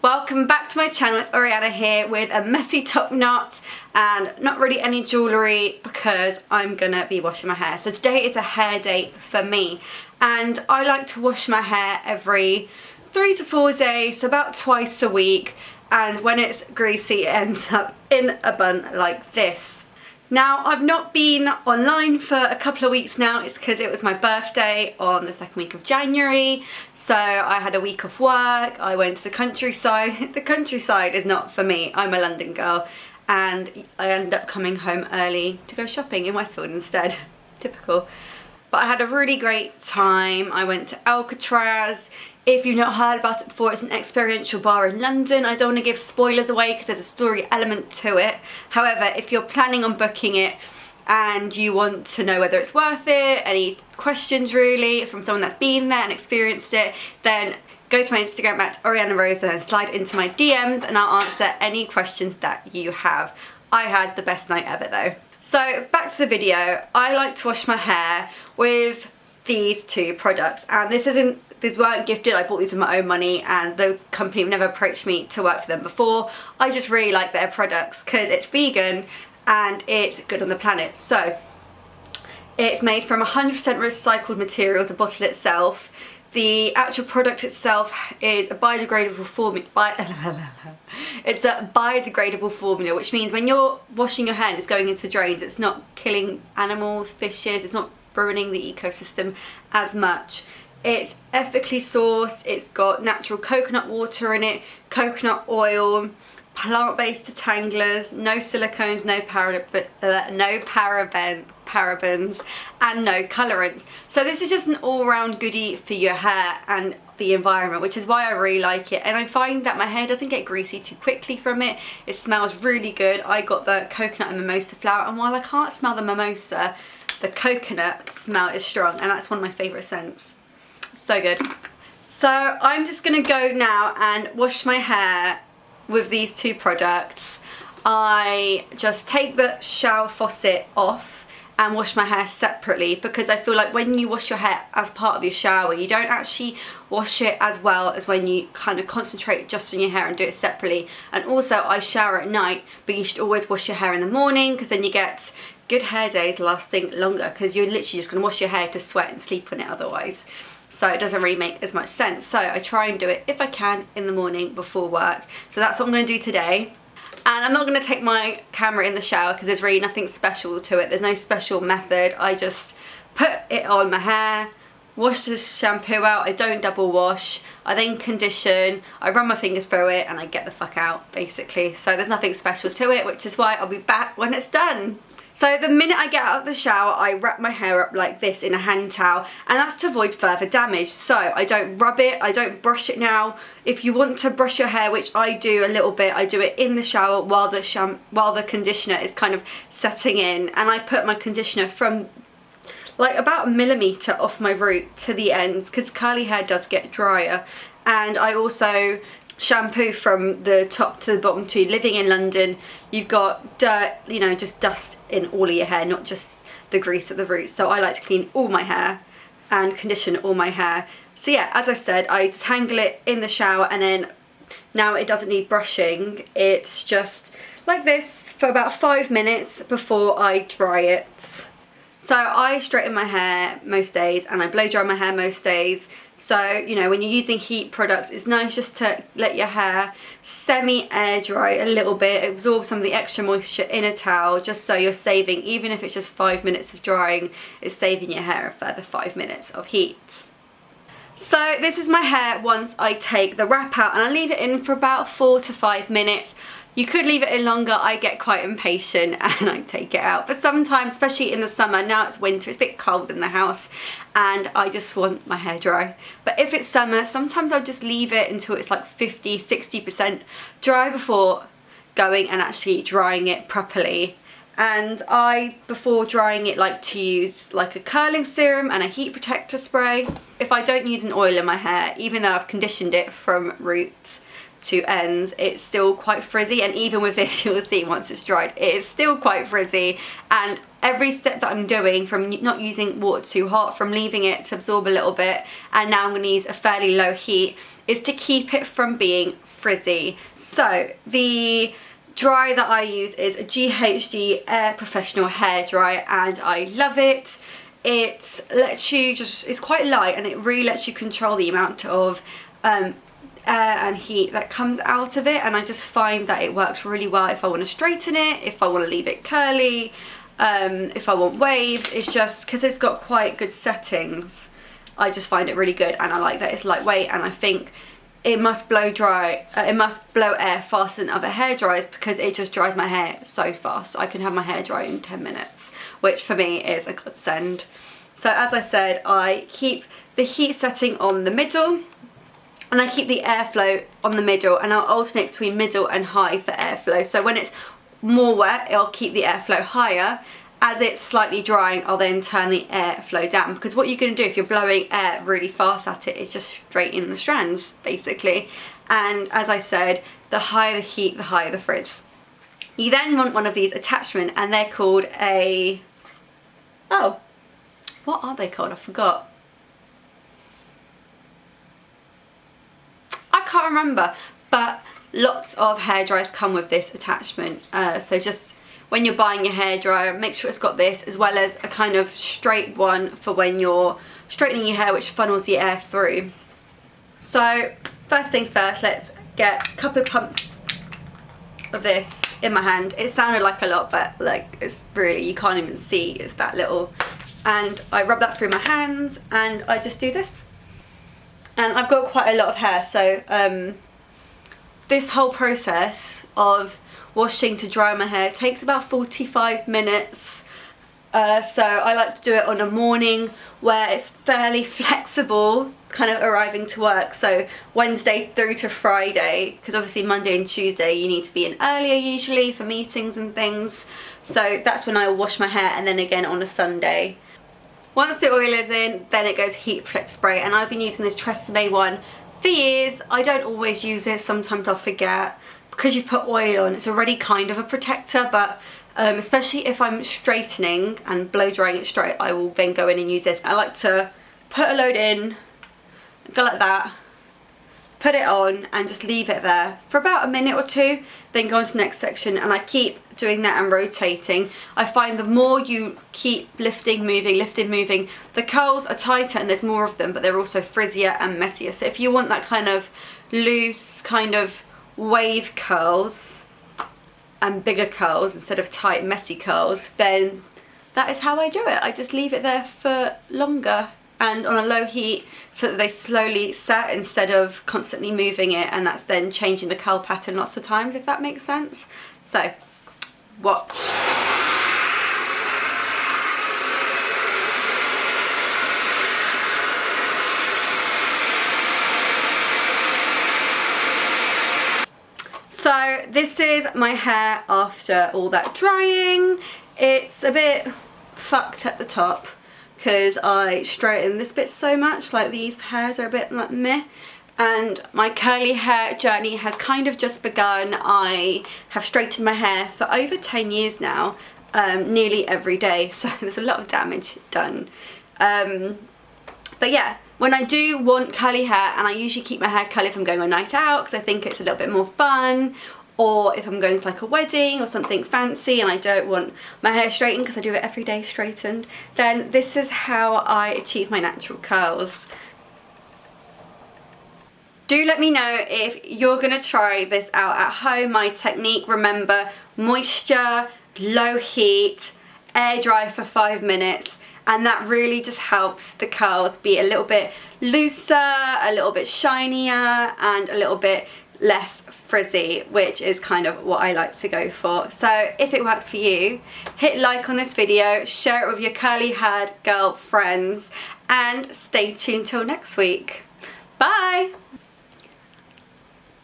Welcome back to my channel. It's Ariana here with a messy top knot and not really any jewellery because I'm gonna be washing my hair. So today is a hair day for me and I like to wash my hair every 3 to 4 days, so about twice a week, and when it's greasy it ends up in a bun like this. Now, I've not been online for a couple of weeks now. It's because it was my birthday on the second week of January, so I had a week of work. I went to the countryside. The countryside is not for me. I'm a London girl and I ended up coming home early to go shopping in Westfield instead. Typical. But I had a really great time. I went to Alcatraz. If you've not heard about it before, it's an experiential bar in London. I don't want to give spoilers away because there's a story element to it. However, if you're planning on booking it and you want to know whether it's worth it, any questions really from someone that's been there and experienced it, then go to my Instagram at Ariana Rosa and slide into my DMs and I'll answer any questions that you have. I had the best night ever though. So back to the video. I like to wash my hair with these two products, and these weren't gifted. I bought these with my own money and the company have never approached me to work for them before. I just really like their products because it's vegan and it's good on the planet. So it's made from 100% recycled materials, the bottle itself. The actual product itself is a biodegradable formula. It's a biodegradable formula, which means when you're washing your hair and it's going into drains, it's not killing animals, fishes, it's not ruining the ecosystem as much. It's ethically sourced, it's got natural coconut water in it, coconut oil, plant-based detanglers, no silicones, no parabens, and no colorants. So this is just an all-round goodie for your hair and the environment, which is why I really like it. And I find that my hair doesn't get greasy too quickly from it. It smells really good. I got the coconut and mimosa flower, and while I can't smell the mimosa, the coconut smell is strong, and that's one of my favourite scents. So good. So I'm just gonna go now and wash my hair with these two products. I just take the shower faucet off and wash my hair separately because I feel like when you wash your hair as part of your shower, you don't actually wash it as well as when you kind of concentrate just on your hair and do it separately. And also I shower at night, but you should always wash your hair in the morning because then you get good hair days lasting longer, because you're literally just going to wash your hair to sweat and sleep on it otherwise. So it doesn't really make as much sense. So I try and do it if I can in the morning before work. So that's what I'm going to do today. And I'm not going to take my camera in the shower because there's really nothing special to it. There's no special method. I just put it on my hair, wash the shampoo out. I don't double wash. I then condition. I run my fingers through it and I get the fuck out basically. So there's nothing special to it, which is why I'll be back when it's done. So the minute I get out of the shower, I wrap my hair up like this in a hand towel, and that's to avoid further damage. So I don't rub it, I don't brush it now. If you want to brush your hair, which I do a little bit, I do it in the shower while the conditioner is kind of setting in, and I put my conditioner from like about a millimetre off my root to the ends because curly hair does get drier. And I also shampoo from the top to the bottom too. Living in London, you've got dirt, you know, just dust in all of your hair, not just the grease at the roots. So I like to clean all my hair and condition all my hair. So yeah, as I said, I detangle it in the shower, and then now it doesn't need brushing. It's just like this for about 5 minutes before I dry it. So I straighten my hair most days and I blow dry my hair most days. So, you know, when you're using heat products, it's nice just to let your hair semi-air dry a little bit, absorb some of the extra moisture in a towel, just so you're saving, even if it's just 5 minutes of drying, it's saving your hair a further 5 minutes of heat. So this is my hair once I take the wrap out, and I leave it in for about 4 to 5 minutes. You could leave it in longer. I get quite impatient and I take it out. But sometimes, especially in the summer, now it's winter, it's a bit cold in the house and I just want my hair dry. But if it's summer, sometimes I'll just leave it until it's like 50, 60% dry before going and actually drying it properly. And I, before drying it, like to use like a curling serum and a heat protector spray. If I don't use an oil in my hair, even though I've conditioned it from roots to ends, it's still quite frizzy, and even with this you'll see once it's dried it is still quite frizzy. And every step that I'm doing, from not using water too hot, from leaving it to absorb a little bit, and now I'm going to use a fairly low heat, is to keep it from being non-frizzy. So the dry that I use is a GHD Air Professional Hair Dry, and I love it. It lets you it's quite light, and it really lets you control the amount of air and heat that comes out of it, and I just find that it works really well if I want to straighten it, if I want to leave it curly, if I want waves. It's just because it's got quite good settings, I just find it really good, and I like that it's lightweight, and I think it must blow air faster than other hair dryers because it just dries my hair so fast. I can have my hair dry in 10 minutes, which for me is a godsend. So as I said, I keep the heat setting on the middle, and I keep the airflow on the middle, and I'll alternate between middle and high for airflow. So when it's more wet, I'll keep the airflow higher. As it's slightly drying, I'll then turn the airflow down, because what you're going to do if you're blowing air really fast at it is just straighten the strands, basically. And as I said, the higher the heat, the higher the frizz. You then want one of these attachments, and they're called a... oh, what are they called? I forgot. I can't remember, but lots of hair dryers come with this attachment. So just when you're buying your hairdryer, make sure it's got this, as well as a kind of straight one for when you're straightening your hair, which funnels the air through. So first things first, let's get a couple of pumps of this in my hand. It sounded like a lot, but like it's really, you can't even see it's that little. And I rub that through my hands, and I just do this. And I've got quite a lot of hair, so this whole process of washing to dry my hair takes about 45 minutes. So I like to do it on a morning where it's fairly flexible, kind of arriving to work. So Wednesday through to Friday, because obviously Monday and Tuesday you need to be in earlier usually for meetings and things. So that's when I will wash my hair, and then again on a Sunday. Once the oil is in, then it goes heat protect spray, and I've been using this Tresemme one for years. I don't always use it, sometimes I'll forget. Because you've put oil on, it's already kind of a protector, but especially if I'm straightening and blow drying it straight, I will then go in and use this. I like to put a load in, go like that, put it on, and just leave it there for about a minute or two, then go on to the next section, and I keep doing that and rotating. I find the more you keep lifting, moving, the curls are tighter and there's more of them, but they're also frizzier and messier. So if you want that kind of loose, kind of wave curls and bigger curls instead of tight messy curls, then that is how I do it. I just leave it there for longer and on a low heat so that they slowly set instead of constantly moving it, and that's then changing the curl pattern lots of times, if that makes sense. So watch. So this is my hair after all that drying. It's a bit fucked at the top because I straightened this bit so much, like these hairs are a bit like meh. And my curly hair journey has kind of just begun. I have straightened my hair for over 10 years now, nearly every day, so there's a lot of damage done. But yeah, when I do want curly hair, and I usually keep my hair curly if I'm going on a night out because I think it's a little bit more fun, or if I'm going to like a wedding or something fancy and I don't want my hair straightened because I do it every day straightened, then this is how I achieve my natural curls. Do let me know if you're going to try this out at home. My technique, remember, moisture, low heat, air dry for 5 minutes, and that really just helps the curls be a little bit looser, a little bit shinier, and a little bit less frizzy, which is kind of what I like to go for. So if it works for you, hit like on this video, share it with your curly haired girl friends, and stay tuned till next week. Bye!